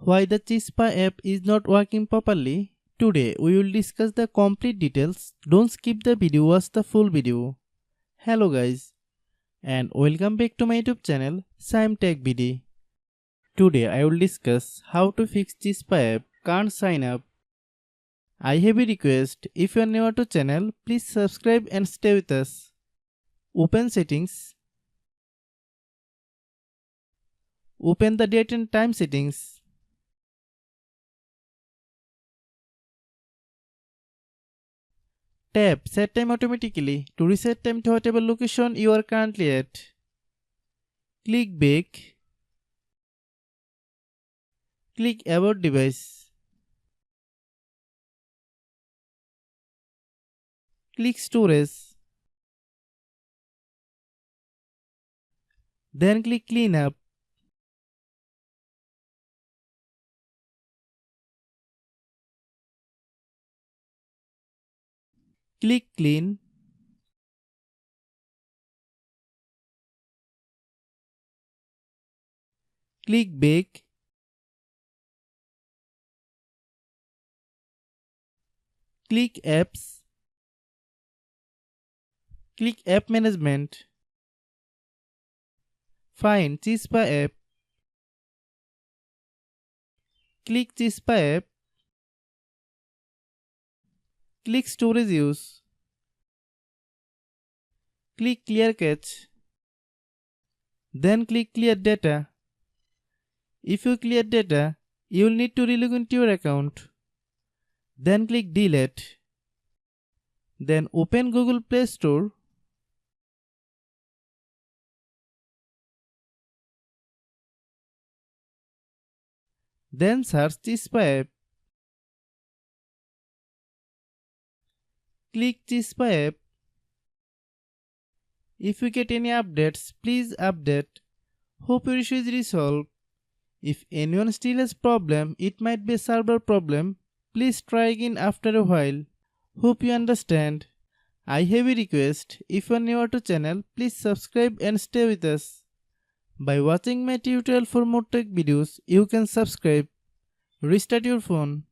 Why the Chispa app is not working properly? Today we will discuss the complete details. Don't skip the video, watch the full video. Hello guys and welcome back to my YouTube channel Shaem Tech BD. Today I will discuss how to fix Chispa app can't sign up. I have a request, if you are new to channel, please subscribe and stay with us. Open settings. Open the date and time settings. Tap Set Time Automatically to reset time to whatever location you are currently at. Click Back. Click About Device. Click Storage. Then click Clean Up. Click Clean. Click Back. Click Apps. Click App Management. Find Chispa app. Click Chispa app. Click Storage Use. Click Clear Cache. Then click Clear Data. If you clear data, you will need to relog into your account. Then click Delete. Then open Google Play Store. Then search Chispa app. Click Chispa app. If you get any updates, please update. Hope your issue is resolved. If anyone still has problem, it might be a server problem. Please try again after a while. Hope you understand. I have a request. If you are new to channel, please subscribe and stay with us. By watching my tutorial for more tech videos, you can subscribe. Restart your phone.